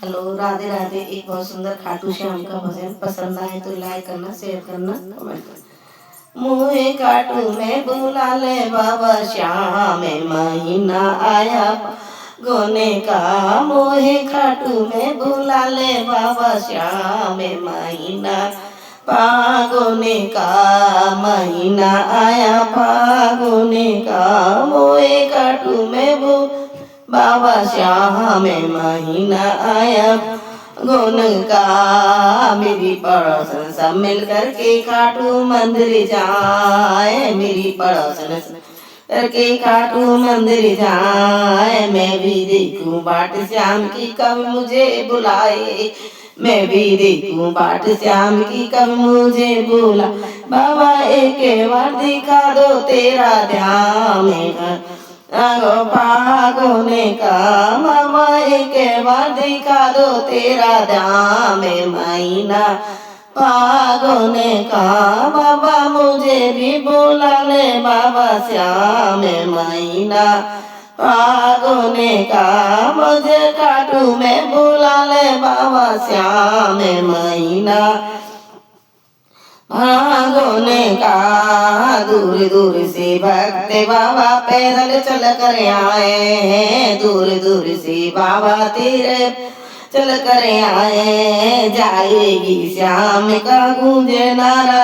Hello, Radhe Radhe. एक बहुत सुंदर खाटू श्याम का भजन पसंद आए तो लाइक करना, शेयर करना, कमेंट करना। मुहे खाटू में बुला ले बाबा श्याम, महीना आया गोने का। मोहे खाटू में बुला ले बाबा श्याम, महीना पागोने का। महीना आया पागोने का। मोहे खाटू में बाबा श्याम, महीना आया गोन का। मेरी पड़ोसन सब मिल करके खाटू मंदिर जाए। मेरी पड़ोसन करके खाटू मंदिर जाए। मैं भी देखूं बाट श्याम की कब मुझे बुलाए। मैं भी देखूं बाट श्याम की कब मुझे बुला। बाबा एक बार दिखा दो तेरा ध्यान, पागोने का। मामा एक बार दिखा दो तेरा ध्यान, महीना पागोने का। बाबा मुझे भी बुला ले बाबा श्याम, महीना पागोने का। मुझे खाटू में बुला ले बाबा श्याम, महीना भागोने का। दूर दूर से भक्त बाबा पैदल चल कर आए। दूर दूर से बाबा तेरे चल कर आए। जाएगी श्याम का गूंजे नारा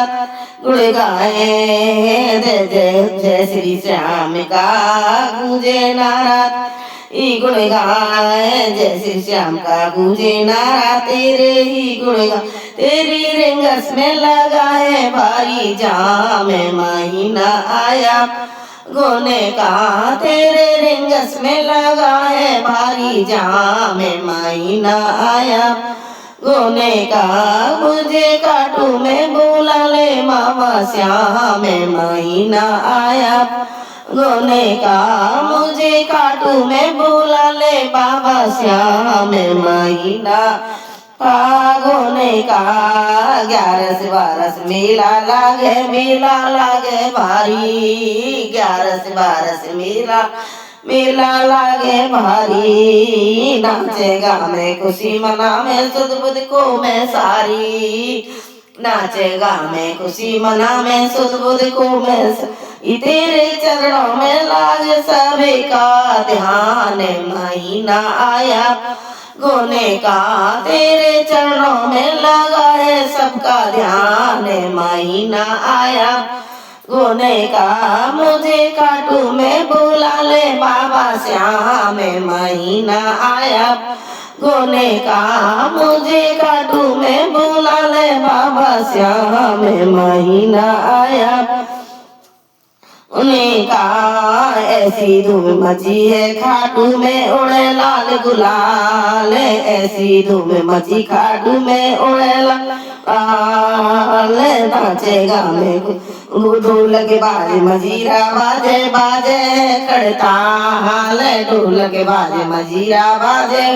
गुण गाए। जय जय जय श्री श्याम का गूंजे नारा गुण गाए। जय श्री श्याम का गूंजे नारा तेरे ही गुण गा। तेरी रिंगस में लगा है भारी जाम, महीना आया गोने का। तेरे रिंगस में लगा है भारी जाम, महीना आया गोने का। मुझे खाटू में बुला ले मामा श्याम, महीना आया गोने का। मुझे खाटू में बुला ले बाबा श्याम, महीना पागोने का। 11 से 12 मेला लागे भारी। 11 से 12 मेला लागे भारी। नाचेगा मैं खुशी मना में सुध बुध को मैं सारी। नाचेगा मैं खुशी मना में सुध बुध को मैं तेरे चरणों में लागे सभी का ध्यान, महीना आया गोने का। तेरे चरणों में लगा है सबका ध्यान, महीना आया गोने का। मुझे खाटू में बुला ले बाबा श्याम, महीना आया गोने का। मुझे खाटू में बुला ले बाबा श्याम, महीना आया उन्हीं का। ऐसी धूम मची है खाटू में उड़े लाल गुलाल। ऐसी धूम मची खाटू में उड़े लाल। नाचेगा मैं ढोल के बाजे मजीरा बाजे बाजे करता हाल। ढोल के बाजे मजीरा बाजे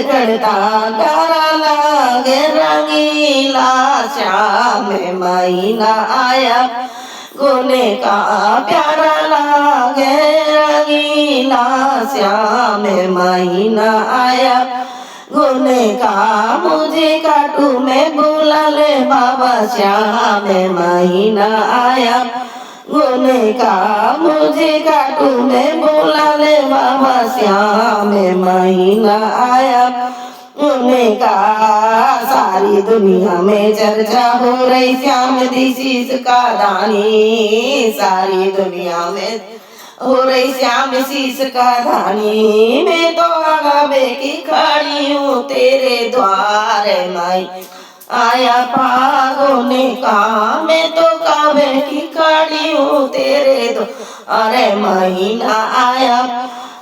करता। प्यारा लागे रंगीला श्याम, महीना आया गोने का। प्यारा लागे रंगीला श्याम, महीना आया गोने का। मुझे खाटू में बुला ले बाबा श्याम, महीना आया गोने का। मुझे खाटू में बुला ले बाबा श्याम, महीना आया गोने का। सारी दुनिया में चर्चा हो रही श्याम शीश का दानी। सारी दुनिया में हो रही श्याम शीश का धानी। मैं तो आगाबे की खड़ी हूँ तेरे द्वार, माई आया पागोने का। मैं तो काबे की खड़ी हूँ तेरे द्वार, महीना आया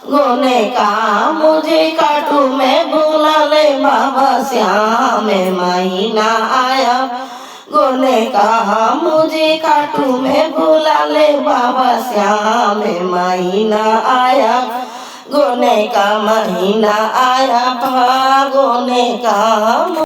गोने का। मुझे खाटू में बुला ले बाबा श्याम, महीना आया गोने का। मुझे खाटू में बुला ले बाबा श्याम, महीना आया गोने का। महीना आया गोने का।